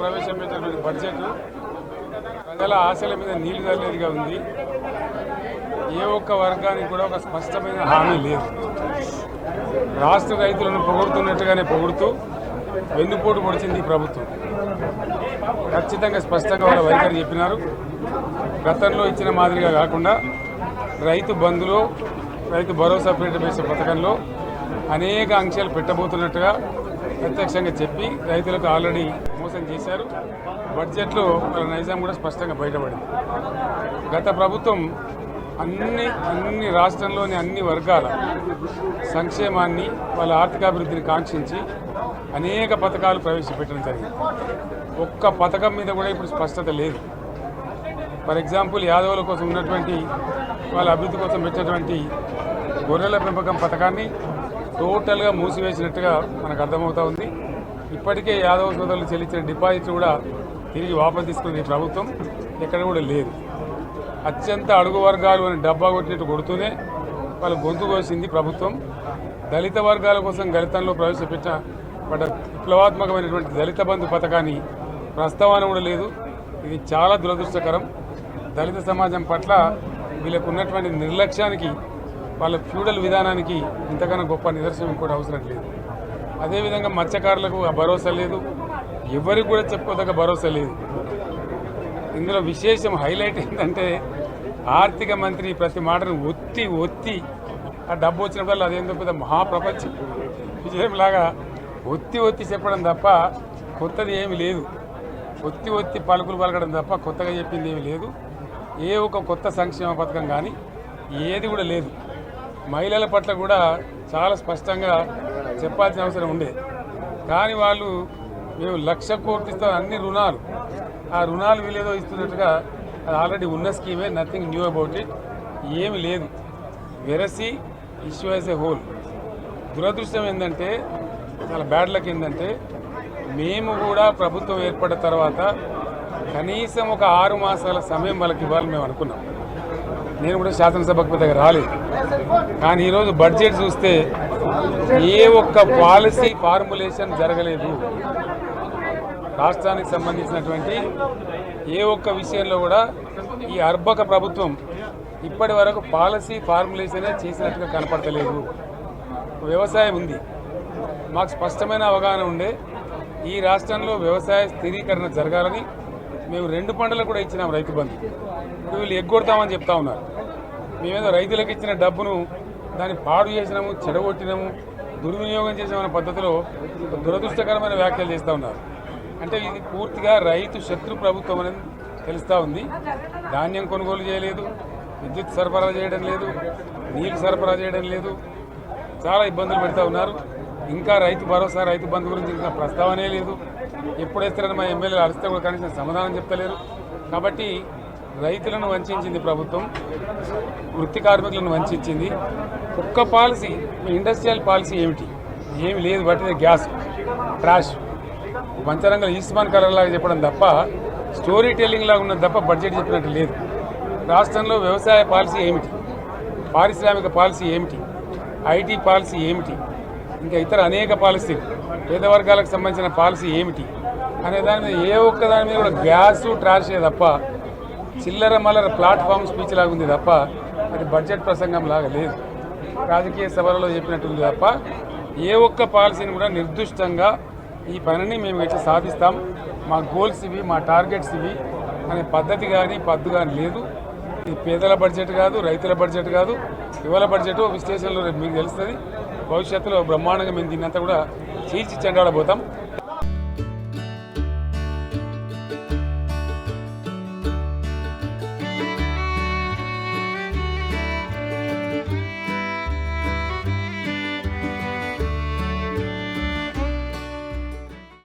ప్రవేశపెట్టిన బడ్జెట్ ప్రజల ఆశల మీద నీళ్లు చల్లేదిగా ఉంది. ఏ ఒక్క వర్గానికి కూడా ఒక స్పష్టమైన హామీ లేదు. రాష్ట్ర రైతులను పొగుడుతున్నట్టుగానే పొగుడుతూ వెన్నుపోటు పొడిచింది ఈ ప్రభుత్వం. ఖచ్చితంగా స్పష్టంగా వాళ్ళ వైఖరి చెప్పినారు. గతంలో ఇచ్చిన మాదిరిగా కాకుండా రైతు బంధులో రైతు భరోసా పేరిట పథకంలో అనేక ఆంక్షలు పెట్టబోతున్నట్టుగా ప్రత్యక్షంగా చెప్పి రైతులకు ఆల్రెడీ మోసం చేశారు. బడ్జెట్లో వాళ్ళ నైజాం కూడా స్పష్టంగా బయటపడింది. గత ప్రభుత్వం అన్ని రాష్ట్రంలోని అన్ని వర్గాల సంక్షేమాన్ని వాళ్ళ ఆర్థికాభివృద్ధిని కాంక్షించి అనేక పథకాలు ప్రవేశపెట్టడం జరిగింది. ఒక్క పథకం మీద కూడా ఇప్పుడు స్పష్టత లేదు. ఫర్ ఎగ్జాంపుల్ యాదవుల కోసం ఉన్నటువంటి వాళ్ళ అభివృద్ధి కోసం పెట్టినటువంటి గొర్రెల పెంపకం పథకాన్ని టోటల్గా మూసివేసినట్టుగా మనకు అర్థమవుతా ఉంది. ఇప్పటికే యాదవ సోదరులు చెల్లించిన డిపాజిట్లు కూడా తిరిగి వాపసు తీసుకునే ప్రభుత్వం ఎక్కడ కూడా లేదు. అత్యంత అడుగు వర్గాలు అని డబ్బా కొట్టినట్టు కొడుతూనే వాళ్ళు గొంతు కోసింది ప్రభుత్వం. దళిత వర్గాల కోసం గళితంలో ప్రవేశపెట్టిన విప్లవాత్మకమైనటువంటి దళిత బంధు పథకాన్ని ప్రస్తావన కూడా లేదు. ఇది చాలా దురదృష్టకరం. దళిత సమాజం పట్ల వీళ్ళకు ఉన్నటువంటి నిర్లక్ష్యానికి, వాళ్ళ ఫ్యూడల్ విధానానికి ఇంతకన్నా గొప్ప నిదర్శనం కూడా అవసరం లేదు. అదేవిధంగా మత్స్యకారులకు ఆ భరోసా లేదు. ఎవరికి కూడా చెప్పుకోదగ్గ భరోసా లేదు. ఇందులో విశేషం హైలైట్ ఏంటంటే ఆర్థిక మంత్రి ప్రతి మాటను ఒత్తి ఆ డబ్బు వచ్చినప్పుడు అదేందో పెద్ద మహాప్రపంచ విజయంలాగా ఒత్తి చెప్పడం తప్ప కొత్తది ఏమి లేదు. ఒత్తి పలుకులు పలకడం తప్ప కొత్తగా చెప్పింది ఏమి లేదు. ఏ ఒక కొత్త సంక్షేమ పథకం కానీ ఏది కూడా లేదు. మహిళల పట్ల కూడా చాలా స్పష్టంగా చెప్పాల్సిన అవసరం ఉండే. కానీ వాళ్ళు మేము 1,00,000 కోట్లు ఇస్తాం అన్ని రుణాలు, ఆ రుణాలు వీలేదో ఇస్తున్నట్టుగా అది ఆల్రెడీ ఉన్న స్కీమే, నథింగ్ న్యూ అబౌట్ ఇట్, ఏమి లేదు. వెరసి ఇష్యూ యాజ్ ఎ హోల్. దురదృష్టం ఏంటంటే, చాలా బ్యాడ్ లక్ ఏంటంటే, మేము కూడా ప్రభుత్వం ఏర్పడిన తర్వాత కనీసం ఒక 6 మాసాల సమయం వాళ్ళకి ఇవ్వాలని మేము అనుకున్నాం. నేను కూడా శాసనసభకు దగ్గర రాలేదు. కానీ ఈరోజు బడ్జెట్ చూస్తే ఏ ఒక్క పాలసీ ఫార్ములేషన్ జరగలేదు. రాష్ట్రానికి సంబంధించినటువంటి ఏ ఒక్క విషయంలో కూడా ఈ అర్బక ప్రభుత్వం ఇప్పటి వరకు పాలసీ ఫార్ములేషనే చేసినట్టుగా కనపడతలేదు. వ్యవసాయం ఉంది, మాకు స్పష్టమైన అవగాహన ఉండే ఈ రాష్ట్రంలో వ్యవసాయ స్థిరీకరణ జరగాలని మేము 2 పంటలు కూడా ఇచ్చినాం రైతు బంధు. ఇప్పుడు వీళ్ళు ఎగ్గొడతామని చెప్తా ఉన్నారు. మేమేదో రైతులకు ఇచ్చిన డబ్బును దాన్ని పాడు చేసినాము, చెడగొట్టినాము, దుర్వినియోగం చేసామన్న పద్ధతిలో దురదృష్టకరమైన వ్యాఖ్యలు చేస్తూ ఉన్నారు. అంటే ఇది పూర్తిగా రైతు శత్రు ప్రభుత్వం అనేది తెలుస్తూ ఉంది. ధాన్యం కొనుగోలు చేయలేదు, విద్యుత్ సరఫరా చేయడం లేదు, నీళ్లు సరఫరా చేయడం లేదు, చాలా ఇబ్బందులు పెడతా ఉన్నారు. ఇంకా రైతు భరోసా, రైతు బంధు గురించి ఇంకా ప్రస్తావనే లేదు. ఎప్పుడేస్తారని మా ఎమ్మెల్యేలు అరిస్తే కూడా కనీసం సమాధానం చెప్తలేరు. కాబట్టి రైతులను వంచింది ప్రభుత్వం, వృత్తి కార్మికులను వంచింది. ఒక్క పాలసీ, ఇండస్ట్రియల్ పాలసీ ఏమి లేదు. బట్టి గ్యాస్ ట్రాష్ పంచరంగ ఈస్మాన్ కలర్ లాగా చెప్పడం తప్ప, స్టోరీ టెల్లింగ్ లాగా ఉన్నది తప్ప బడ్జెట్ చెప్పినట్టు లేదు. రాష్ట్రంలో వ్యవసాయ పాలసీ ఏమిటి, పారిశ్రామిక పాలసీ ఏమిటి, ఐటీ పాలసీ ఏమిటి, ఇంకా ఇతర అనేక పాలసీలు, పేద వర్గాలకు సంబంధించిన పాలసీ ఏమిటి అనే దాని మీద ఏ ఒక్క దాని మీద కూడా గ్యాసు ట్రాషే తప్ప, చిల్లర మల్లర ప్లాట్ఫామ్ స్పీచ్ లాగా ఉంది తప్ప అది బడ్జెట్ ప్రసంగం లాగా లేదు. రాజకీయ సభలలో చెప్పినట్టుంది తప్ప ఏ ఒక్క పాలసీని కూడా నిర్దిష్టంగా ఈ పనిని మేము ఎట్లా సాధిస్తాం, మా గోల్స్ ఇవి, మా టార్గెట్స్ ఇవి అనే పద్ధతి కానీ పద్దు కానీ లేదు. ఇది పేదల బడ్జెట్ కాదు, రైతుల బడ్జెట్ కాదు, యువల బడ్జెట్. విశ్లేషణలో రేపు మీకు తెలుస్తుంది. భవిష్యత్తులో బ్రహ్మాండంగా మేము దీన్నంతా కూడా చీల్చి చెండాడబోతాం.